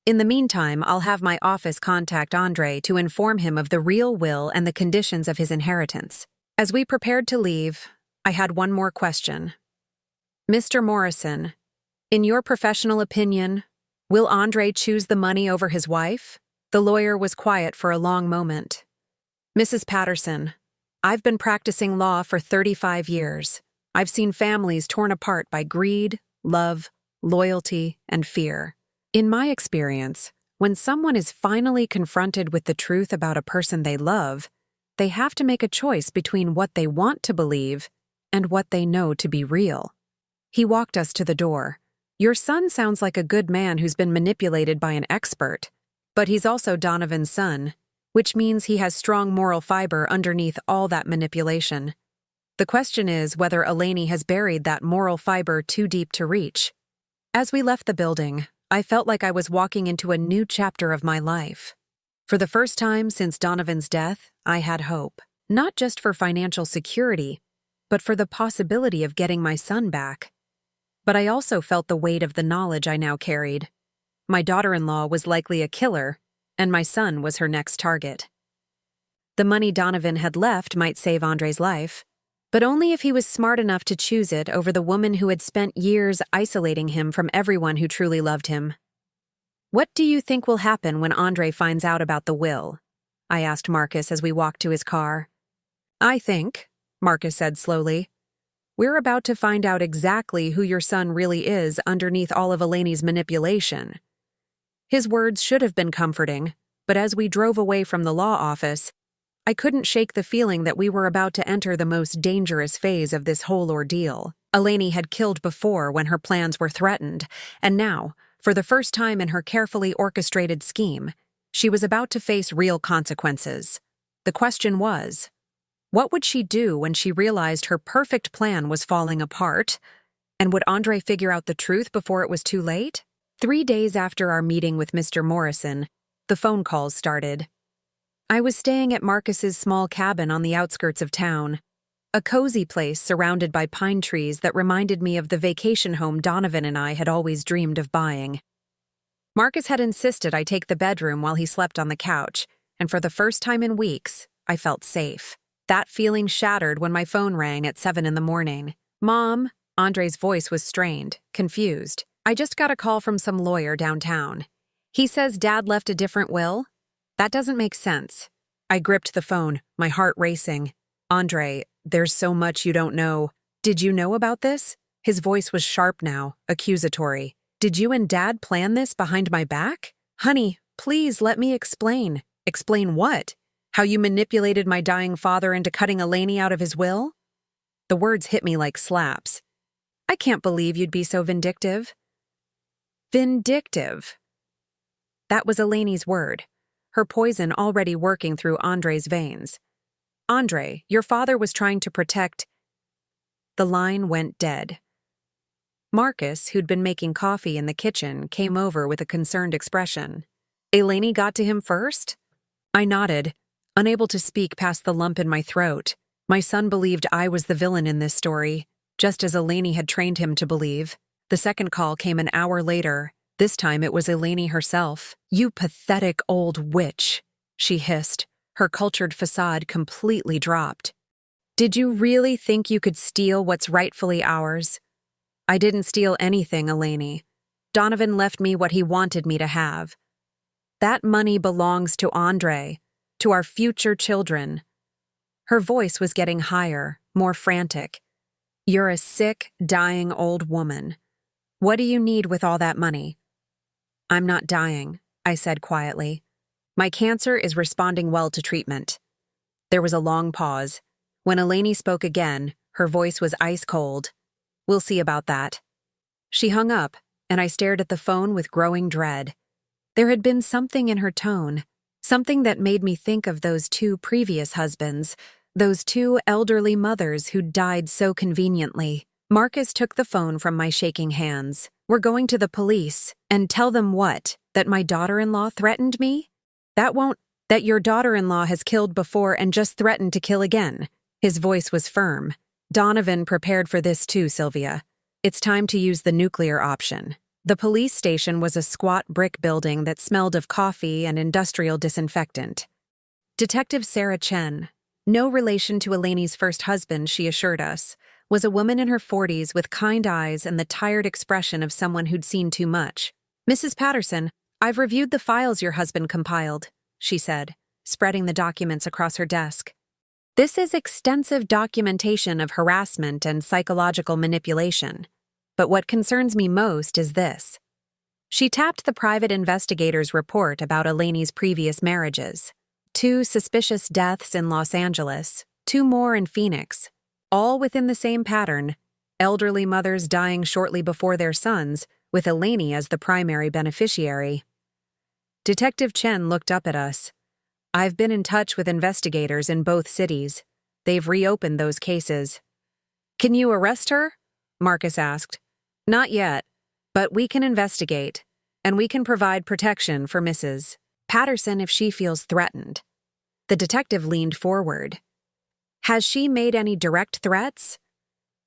In the meantime, I'll have my office contact Andre to inform him of the real will and the conditions of his inheritance. As we prepared to leave, I had one more question. Mr. Morrison, in your professional opinion, will Andre choose the money over his wife? The lawyer was quiet for a long moment. Mrs. Patterson, I've been practicing law for 35 years. I've seen families torn apart by greed, love, loyalty, and fear. In my experience, when someone is finally confronted with the truth about a person they love, they have to make a choice between what they want to believe and what they know to be real. He walked us to the door. Your son sounds like a good man who's been manipulated by an expert, but he's also Donovan's son, which means he has strong moral fiber underneath all that manipulation. The question is whether Eleni has buried that moral fiber too deep to reach. As we left the building, I felt like I was walking into a new chapter of my life. For the first time since Donovan's death, I had hope, not just for financial security, but for the possibility of getting my son back. But I also felt the weight of the knowledge I now carried. My daughter-in-law was likely a killer, and my son was her next target. The money Donovan had left might save Andre's life, but only if he was smart enough to choose it over the woman who had spent years isolating him from everyone who truly loved him. What do you think will happen when Andre finds out about the will? I asked Marcus as we walked to his car. I think, Marcus said slowly, we're about to find out exactly who your son really is underneath all of Eleni's manipulation. His words should have been comforting, but as we drove away from the law office, I couldn't shake the feeling that we were about to enter the most dangerous phase of this whole ordeal. Eleni had killed before when her plans were threatened, and now, for the first time in her carefully orchestrated scheme, she was about to face real consequences. The question was, what would she do when she realized her perfect plan was falling apart? And would Andre figure out the truth before it was too late? 3 days after our meeting with Mr. Morrison, the phone calls started. I was staying at Marcus's small cabin on the outskirts of town, a cozy place surrounded by pine trees that reminded me of the vacation home Donovan and I had always dreamed of buying. Marcus had insisted I take the bedroom while he slept on the couch, and for the first time in weeks, I felt safe. That feeling shattered when my phone rang at 7 in the morning. Mom, Andre's voice was strained, confused. I just got a call from some lawyer downtown. He says Dad left a different will. That doesn't make sense. I gripped the phone, my heart racing. Andre, there's so much you don't know. Did you know about this? His voice was sharp now, accusatory. Did you and Dad plan this behind my back? Honey, please let me explain. Explain what? How you manipulated my dying father into cutting Eleni out of his will? The words hit me like slaps. I can't believe you'd be so vindictive. Vindictive. That was Eleni's word, her poison already working through Andre's veins. Andre, your father was trying to protect... The line went dead. Marcus, who'd been making coffee in the kitchen, came over with a concerned expression. Eleni got to him first? I nodded, unable to speak past the lump in my throat. My son believed I was the villain in this story, just as Eleni had trained him to believe. The second call came an hour later, This time it was Eleni herself. "You pathetic old witch," she hissed, her cultured facade completely dropped. "Did you really think you could steal what's rightfully ours?" "I didn't steal anything, Eleni. Donovan left me what he wanted me to have. That money belongs to Andre, to our future children." Her voice was getting higher, more frantic. "You're a sick, dying old woman. What do you need with all that money?" "I'm not dying," I said quietly. "My cancer is responding well to treatment." There was a long pause. When Eleni spoke again, her voice was ice cold. "We'll see about that." She hung up, and I stared at the phone with growing dread. There had been something in her tone, something that made me think of those two previous husbands, those two elderly mothers who'd died so conveniently. Marcus took the phone from my shaking hands. "We're going to the police. And tell them what? That my daughter-in-law threatened me? That your daughter-in-law has killed before and just threatened to kill again." His voice was firm. "Donovan prepared for this too, Sylvia. It's time to use the nuclear option." The police station was a squat brick building that smelled of coffee and industrial disinfectant. Detective Sarah Chen, no relation to Eleni's first husband, she assured us, was a woman in her 40s with kind eyes and the tired expression of someone who'd seen too much. "Mrs. Patterson, I've reviewed the files your husband compiled," she said, spreading the documents across her desk. "This is extensive documentation of harassment and psychological manipulation. But what concerns me most is this." She tapped the private investigator's report about Eleni's previous marriages. 2 suspicious deaths in Los Angeles, 2 more in Phoenix, all within the same pattern: elderly mothers dying shortly before their sons, with Eleni as the primary beneficiary. Detective Chen looked up at us. "I've been in touch with investigators in both cities. They've reopened those cases." "Can you arrest her?" Marcus asked. "Not yet, but we can investigate, and we can provide protection for Mrs. Patterson if she feels threatened." The detective leaned forward. "Has she made any direct threats?"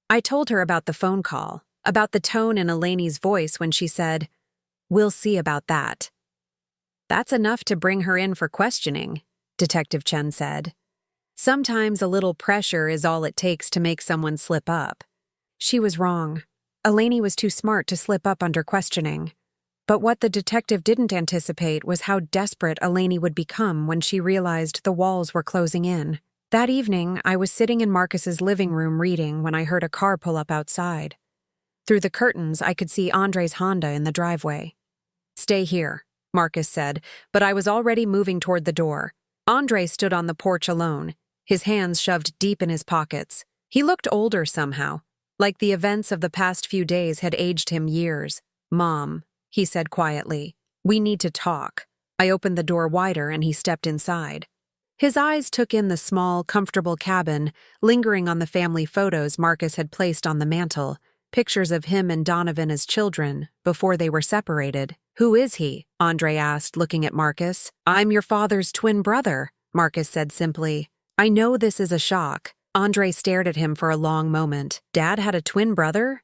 I told her about the phone call, about the tone in Eleni's voice when she said, "We'll see about that." "That's enough to bring her in for questioning," Detective Chen said. "Sometimes a little pressure is all it takes to make someone slip up." She was wrong. Eleni was too smart to slip up under questioning. But what the detective didn't anticipate was how desperate Eleni would become when she realized the walls were closing in. That evening, I was sitting in Marcus's living room reading when I heard a car pull up outside. Through the curtains, I could see Andre's Honda in the driveway. "Stay here," Marcus said, but I was already moving toward the door. Andre stood on the porch alone, his hands shoved deep in his pockets. He looked older somehow, like the events of the past few days had aged him years. "Mom," he said quietly, "we need to talk." I opened the door wider and he stepped inside. His eyes took in the small, comfortable cabin, lingering on the family photos Marcus had placed on the mantel, pictures of him and Donovan as children, before they were separated. "Who is he?" Andre asked, looking at Marcus. "I'm your father's twin brother," Marcus said simply. "I know this is a shock." Andre stared at him for a long moment. "Dad had a twin brother?"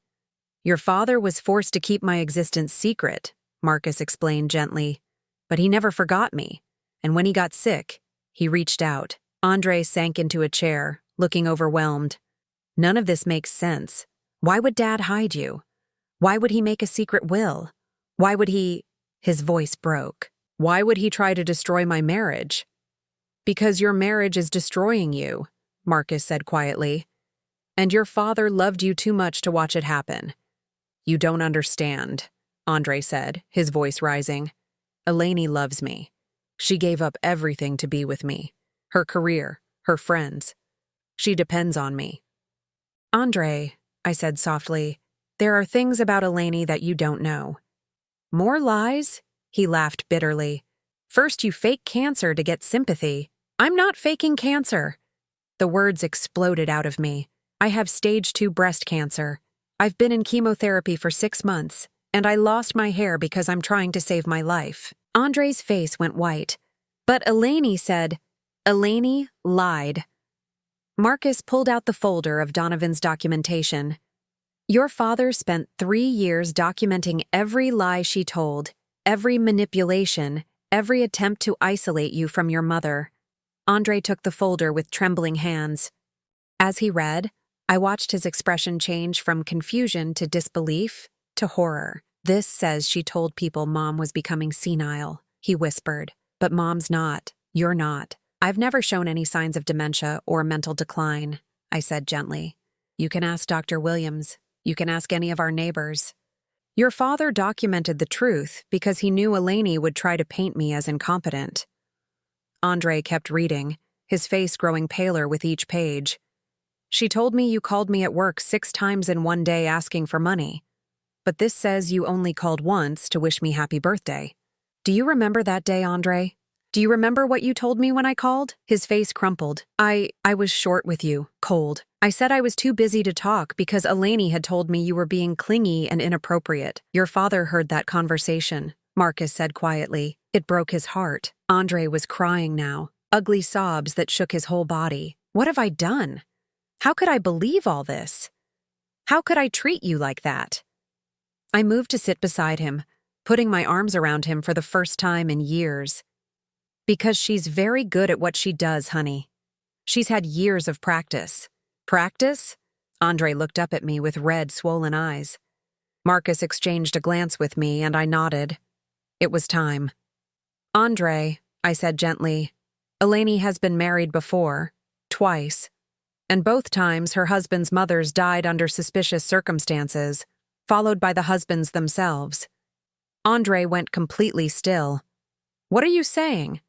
"Your father was forced to keep my existence secret," Marcus explained gently. "But he never forgot me. And when he got sick, he reached out." Andre sank into a chair, looking overwhelmed. "None of this makes sense. Why would Dad hide you? Why would he make a secret will? Why would he—" His voice broke. "Why would he try to destroy my marriage?" "Because your marriage is destroying you," Marcus said quietly. "And your father loved you too much to watch it happen." "You don't understand," Andre said, his voice rising. "Eleni loves me. She gave up everything to be with me. Her career, her friends. She depends on me." "Andre," I said softly, "there are things about Eleni that you don't know." "More lies?" He laughed bitterly. "First you fake cancer to get sympathy." "I'm not faking cancer." The words exploded out of me. "I have stage 2 breast cancer. I've been in chemotherapy for 6 months, and I lost my hair because I'm trying to save my life." Andre's face went white. "But Eleni said—" "Eleni lied." Marcus pulled out the folder of Donovan's documentation. Your father spent 3 years documenting every lie she told, every manipulation, every attempt to isolate you from your mother. Andre took the folder with trembling hands. As he read, I watched his expression change from confusion to disbelief to horror. This says she told people Mom was becoming senile, he whispered. But Mom's not. You're not. I've never shown any signs of dementia or mental decline, I said gently. You can ask Dr. Williams. You can ask any of our neighbors. Your father documented the truth because he knew Eleni would try to paint me as incompetent. Andre kept reading, his face growing paler with each page. She told me you called me at work 6 times in one day asking for money. But this says you only called once to wish me happy birthday. Do you remember that day, Andre? Do you remember what you told me when I called? His face crumpled. I was short with you, cold. I said I was too busy to talk because Eleni had told me you were being clingy and inappropriate. Your father heard that conversation, Marcus said quietly. It broke his heart. Andre was crying now, ugly sobs that shook his whole body. What have I done? How could I believe all this? How could I treat you like that? I moved to sit beside him, putting my arms around him for the first time in years. Because she's very good at what she does, honey. She's had years of practice. Practice? Andre looked up at me with red, swollen eyes. Marcus exchanged a glance with me, and I nodded. It was time. Andre, I said gently, Eleni has been married before, twice, and both times her husband's mothers died under suspicious circumstances, followed by the husbands themselves. Andre went completely still. What are you saying?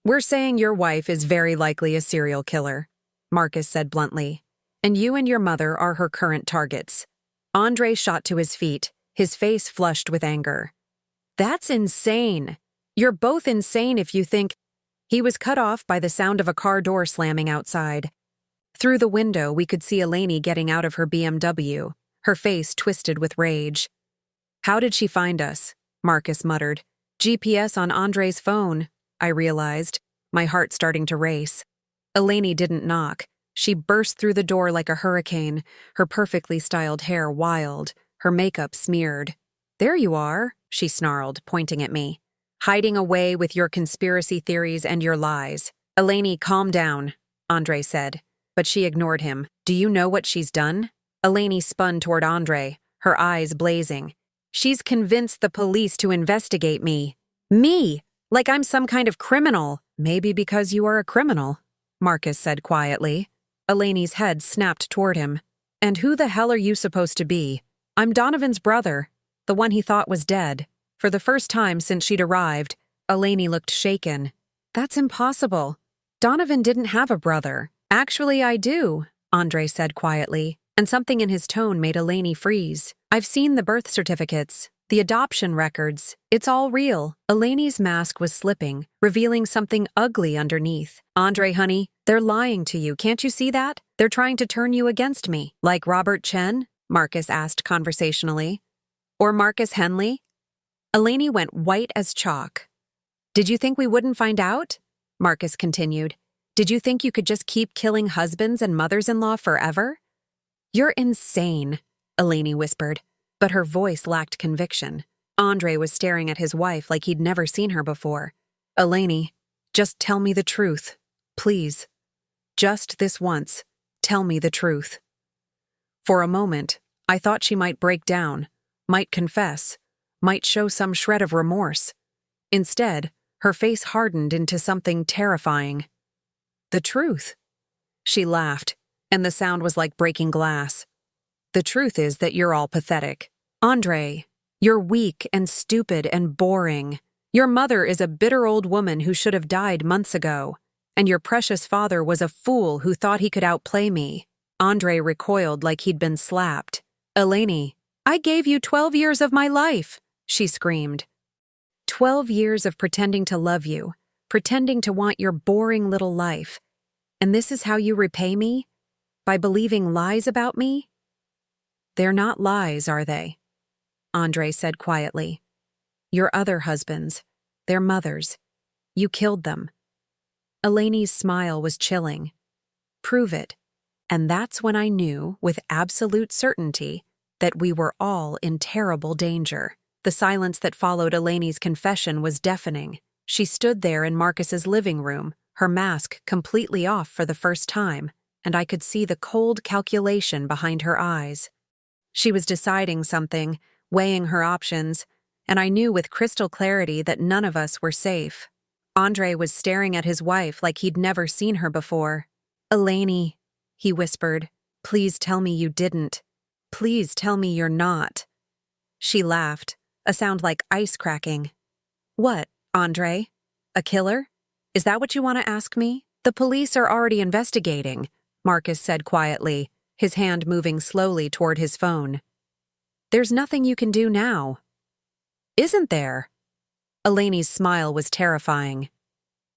We're saying your wife is very likely a serial killer, Marcus said bluntly, and you and your mother are her current targets. Andre shot to his feet, his face flushed with anger. That's insane. You're both insane if you think... He was cut off by the sound of a car door slamming outside. Through the window, we could see Eleni getting out of her BMW, her face twisted with rage. How did she find us? Marcus muttered. GPS on Andre's phone, I realized, my heart starting to race. Eleni didn't knock. She burst through the door like a hurricane, her perfectly styled hair wild, her makeup smeared. There you are, she snarled, pointing at me. Hiding away with your conspiracy theories and your lies. Eleni, calm down, Andre said, but she ignored him. Do you know what she's done? Eleni spun toward Andre, her eyes blazing. She's convinced the police to investigate me. Me! Like I'm some kind of criminal. Maybe because you are a criminal, Marcus said quietly. Eleni's head snapped toward him. And who the hell are you supposed to be? I'm Donovan's brother, the one he thought was dead. For the first time since she'd arrived, Eleni looked shaken. That's impossible. Donovan didn't have a brother. Actually, I do, Andre said quietly, and something in his tone made Eleni freeze. I've seen the birth certificates. The adoption records. It's all real. Eleni's mask was slipping, revealing something ugly underneath. Andre, honey, they're lying to you. Can't you see that? They're trying to turn you against me. Like Robert Chen? Marcus asked conversationally. Or Marcus Henley? Eleni went white as chalk. Did you think we wouldn't find out? Marcus continued. Did you think you could just keep killing husbands and mothers-in-law forever? You're insane, Eleni whispered. But her voice lacked conviction. Andre was staring at his wife like he'd never seen her before. Eleni, just tell me the truth, please. Just this once, tell me the truth. For a moment, I thought she might break down, might confess, might show some shred of remorse. Instead, her face hardened into something terrifying. The truth. She laughed, and the sound was like breaking glass. The truth is that you're all pathetic. Andre, you're weak and stupid and boring. Your mother is a bitter old woman who should have died months ago. And your precious father was a fool who thought he could outplay me. Andre recoiled like he'd been slapped. Eleni, I gave you 12 years of my life, she screamed. 12 years of pretending to love you, pretending to want your boring little life. And this is how you repay me? By believing lies about me? They're not lies, are they? Andre said quietly. Your other husbands, their mothers. You killed them. Eleni's smile was chilling. Prove it. And that's when I knew, with absolute certainty, that we were all in terrible danger. The silence that followed Elaine's confession was deafening. She stood there in Marcus's living room, her mask completely off for the first time, and I could see the cold calculation behind her eyes. She was deciding something, weighing her options, and I knew with crystal clarity that none of us were safe. Andre was staring at his wife like he'd never seen her before. "Elaine," he whispered, "please tell me you didn't. Please tell me you're not." She laughed, a sound like ice cracking. "What, Andre? A killer? Is that what you want to ask me?" "The police are already investigating," Marcus said quietly, his hand moving slowly toward his phone. "There's nothing you can do now." "Isn't there?" Elaine's smile was terrifying.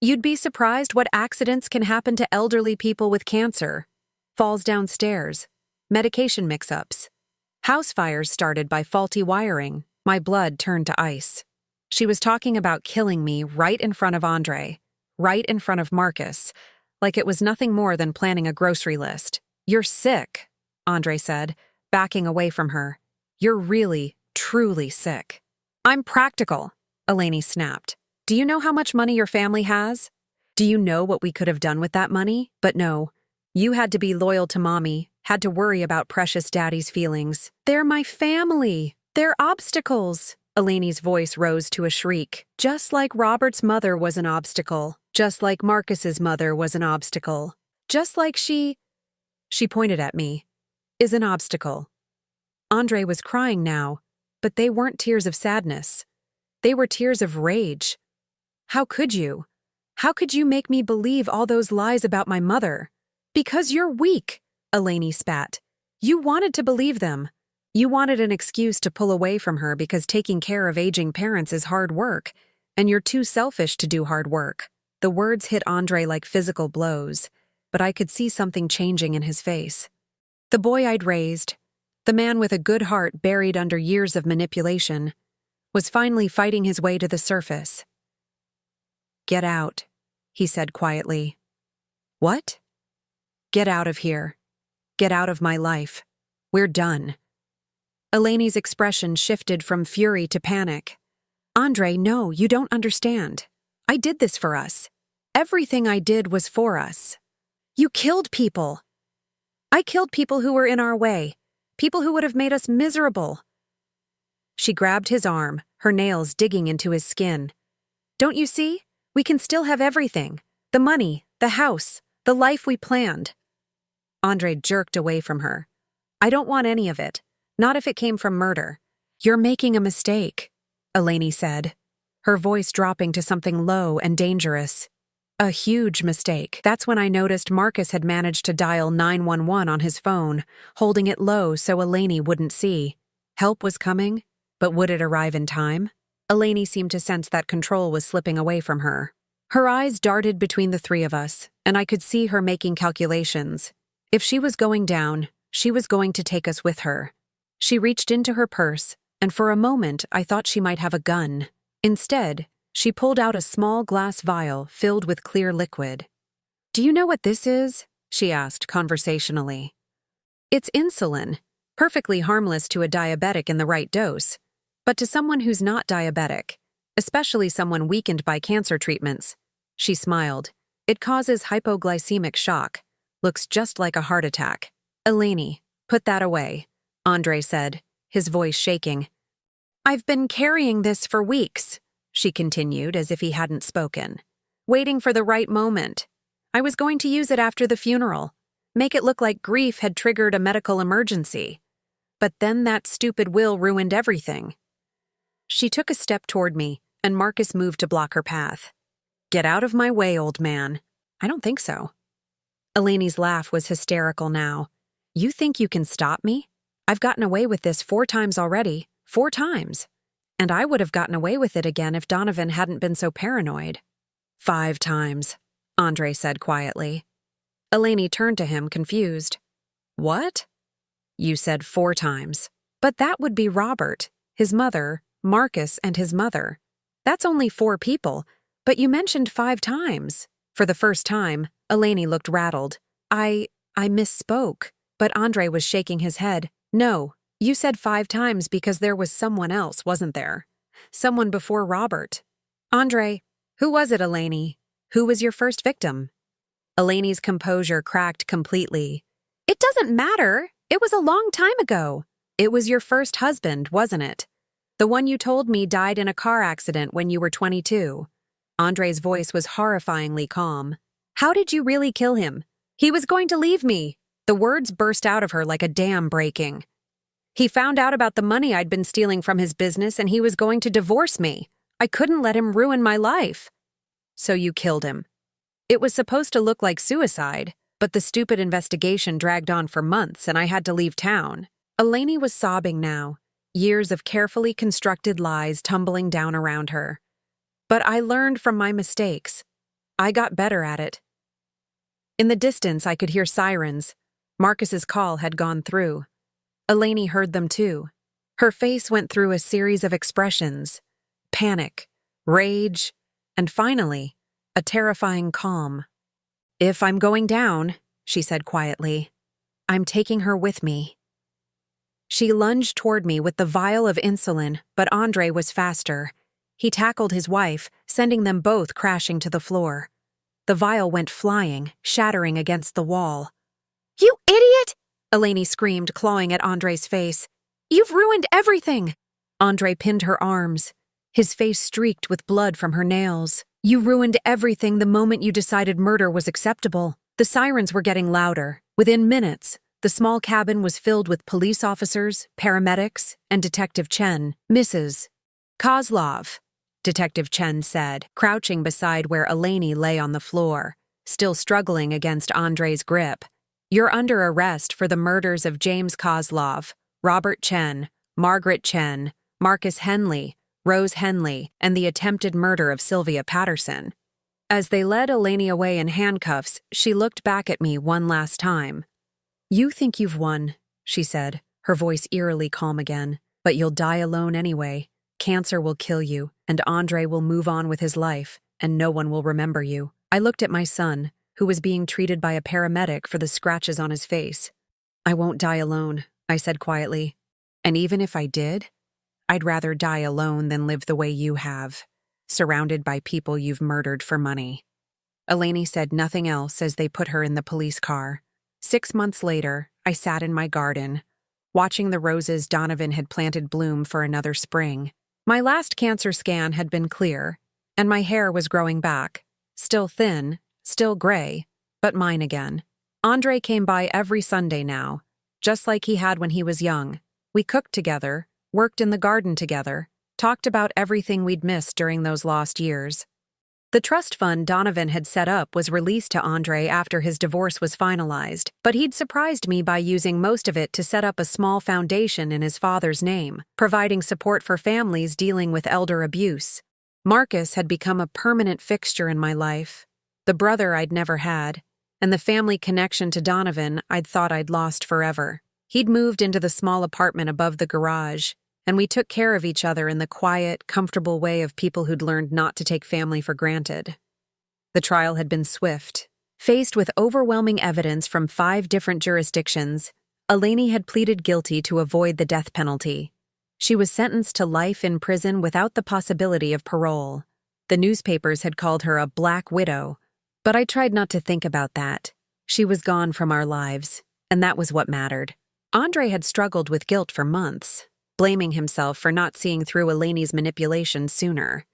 "You'd be surprised what accidents can happen to elderly people with cancer. Falls downstairs, medication mix-ups, house fires started by faulty wiring." My blood turned to ice. She was talking about killing me right in front of Andre, right in front of Marcus, like it was nothing more than planning a grocery list. "You're sick," Andre said, backing away from her. "You're really, truly sick." "I'm practical," Elaine snapped. "Do you know how much money your family has? Do you know what we could have done with that money? But no, you had to be loyal to Mommy, had to worry about precious Daddy's feelings. They're my family. They're obstacles." Elaine's voice rose to a shriek. "Just like Robert's mother was an obstacle. Just like Marcus's mother was an obstacle. Just like she pointed at me, is an obstacle." Andre was crying now, but they weren't tears of sadness. They were tears of rage. "How could you? How could you make me believe all those lies about my mother?" "Because you're weak," Elaine spat. "You wanted to believe them. You wanted an excuse to pull away from her because taking care of aging parents is hard work, and you're too selfish to do hard work." The words hit Andre like physical blows, but I could see something changing in his face. The boy I'd raised, the man with a good heart buried under years of manipulation, was finally fighting his way to the surface. "Get out," he said quietly. "What?" "Get out of here. Get out of my life. We're done." Elaine's expression shifted from fury to panic. "Andre, no, you don't understand. I did this for us. Everything I did was for us. You killed people. I killed people who were in our way, people who would have made us miserable." She grabbed his arm, her nails digging into his skin. "Don't you see? We can still have everything. The money, the house, the life we planned." Andre jerked away from her. "I don't want any of it. Not if it came from murder." "You're making a mistake," Elaine said, her voice dropping to something low and dangerous. "A huge mistake." That's when I noticed Marcus had managed to dial 911 on his phone, holding it low so Elaine wouldn't see. Help was coming, but would it arrive in time? Elaine seemed to sense that control was slipping away from her. Her eyes darted between the three of us, and I could see her making calculations. If she was going down, she was going to take us with her. She reached into her purse, and for a moment I thought she might have a gun. Instead, she pulled out a small glass vial filled with clear liquid. "Do you know what this is?" she asked conversationally. "It's insulin, perfectly harmless to a diabetic in the right dose, but to someone who's not diabetic, especially someone weakened by cancer treatments." She smiled. "It causes hypoglycemic shock. Looks just like a heart attack." "Elaine, put that away," Andre said, his voice shaking. "I've been carrying this for weeks," she continued as if he hadn't spoken. "Waiting for the right moment. I was going to use it after the funeral, make it look like grief had triggered a medical emergency. But then that stupid will ruined everything." She took a step toward me, and Marcus moved to block her path. "Get out of my way, old man." "I don't think so." Elaine's laugh was hysterical now. "You think you can stop me? I've gotten away with this 4 times already. 4 times. And I would have gotten away with it again if Donovan hadn't been so paranoid." 5 times, Andre said quietly. Elaine turned to him, confused. "What?" "You said 4 times. But that would be Robert, his mother, Marcus, and his mother. That's only 4 people, but you mentioned 5 times. For the first time, Elaine looked rattled. I misspoke, but Andre was shaking his head. "No, You said 5 times because there was someone else, wasn't there? Someone before Robert. Andre, who was it, Eleni? Who was your first victim? Eleni's composure cracked completely. It doesn't matter. It was a long time ago. It was your first husband, wasn't it? The one you told me died in a car accident when you were 22. Andre's voice was horrifyingly calm. How did you really kill him? He was going to leave me. The words burst out of her like a dam breaking. He found out about the money I'd been stealing from his business and he was going to divorce me. I couldn't let him ruin my life. So you killed him. It was supposed to look like suicide, but the stupid investigation dragged on for months and I had to leave town. Eleni was sobbing now, years of carefully constructed lies tumbling down around her. But I learned from my mistakes. I got better at it. In the distance, I could hear sirens. Marcus's call had gone through. Eleni heard them too. Her face went through a series of expressions: panic, rage, and finally, a terrifying calm. If I'm going down, she said quietly, I'm taking her with me. She lunged toward me with the vial of insulin, but Andre was faster. He tackled his wife, sending them both crashing to the floor. The vial went flying, shattering against the wall. You idiot! Eleni screamed, clawing at Andre's face. You've ruined everything! Andre pinned her arms. His face streaked with blood from her nails. You ruined everything the moment you decided murder was acceptable. The sirens were getting louder. Within minutes, the small cabin was filled with police officers, paramedics, and Detective Chen. Mrs. Kozlov, Detective Chen said, crouching beside where Eleni lay on the floor, still struggling against Andre's grip. You're under arrest for the murders of James Kozlov, Robert Chen, Margaret Chen, Marcus Henley, Rose Henley, and the attempted murder of Sylvia Patterson. As they led Eleni away in handcuffs, she looked back at me one last time. You think you've won, she said, her voice eerily calm again, but you'll die alone anyway. Cancer will kill you, and Andre will move on with his life, and no one will remember you. I looked at my son, who was being treated by a paramedic for the scratches on his face. I won't die alone, I said quietly. And even if I did, I'd rather die alone than live the way you have, surrounded by people you've murdered for money. Eleni said nothing else as they put her in the police car. 6 months later, I sat in my garden, watching the roses Donovan had planted bloom for another spring. My last cancer scan had been clear, and my hair was growing back, still thin, still gray, but mine again. Andre came by every Sunday now, just like he had when he was young. We cooked together, worked in the garden together, talked about everything we'd missed during those lost years. The trust fund Donovan had set up was released to Andre after his divorce was finalized, but he'd surprised me by using most of it to set up a small foundation in his father's name, providing support for families dealing with elder abuse. Marcus had become a permanent fixture in my life, the brother I'd never had, and the family connection to Donovan I'd thought I'd lost forever. He'd moved into the small apartment above the garage, and we took care of each other in the quiet, comfortable way of people who'd learned not to take family for granted. The trial had been swift. Faced with overwhelming evidence from 5 different jurisdictions, Eleni had pleaded guilty to avoid the death penalty. She was sentenced to life in prison without the possibility of parole. The newspapers had called her a black widow, but I tried not to think about that. She was gone from our lives, and that was what mattered. Andre had struggled with guilt for months, blaming himself for not seeing through Eleni's manipulation sooner.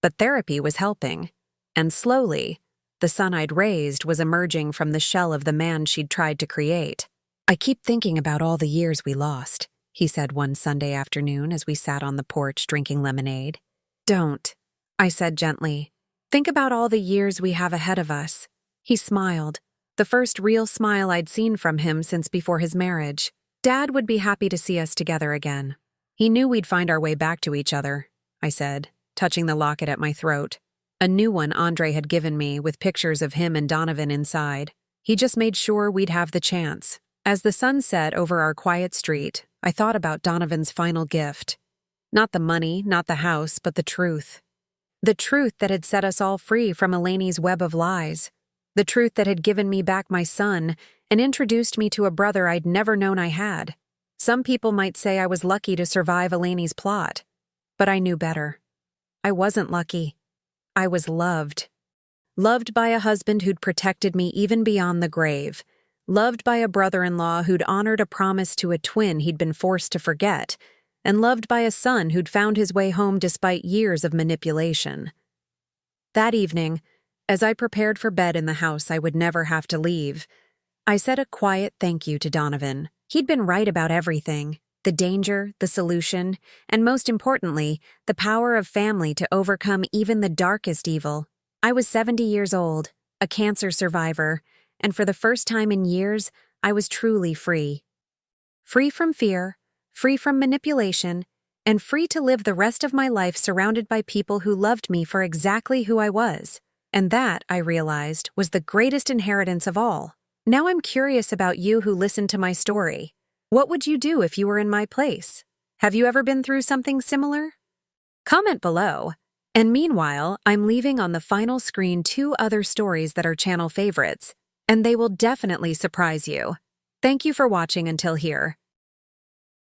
But therapy was helping, and slowly, the son I'd raised was emerging from the shell of the man she'd tried to create. I keep thinking about all the years we lost, he said one Sunday afternoon as we sat on the porch drinking lemonade. Don't, I said gently. Think about all the years we have ahead of us. He smiled, the first real smile I'd seen from him since before his marriage. Dad would be happy to see us together again. He knew we'd find our way back to each other, I said, touching the locket at my throat. A new one Andre had given me with pictures of him and Donovan inside. He just made sure we'd have the chance. As the sun set over our quiet street, I thought about Donovan's final gift. Not the money, not the house, but the truth. The truth that had set us all free from Eleni's web of lies. The truth that had given me back my son and introduced me to a brother I'd never known I had. Some people might say I was lucky to survive Elaine's plot, but I knew better. I wasn't lucky. I was loved. Loved by a husband who'd protected me even beyond the grave. Loved by a brother-in-law who'd honored a promise to a twin he'd been forced to forget. And loved by a son who'd found his way home despite years of manipulation. That evening, as I prepared for bed in the house I would never have to leave, I said a quiet thank you to Donovan. He'd been right about everything: the danger, the solution, and most importantly, the power of family to overcome even the darkest evil. I was 70 years old, a cancer survivor, and for the first time in years, I was truly free. Free from fear, free from manipulation, and free to live the rest of my life surrounded by people who loved me for exactly who I was. And that, I realized, was the greatest inheritance of all. Now I'm curious about you who listened to my story. What would you do if you were in my place? Have you ever been through something similar? Comment below. And meanwhile, I'm leaving on the final screen 2 other stories that are channel favorites, and they will definitely surprise you. Thank you for watching until here.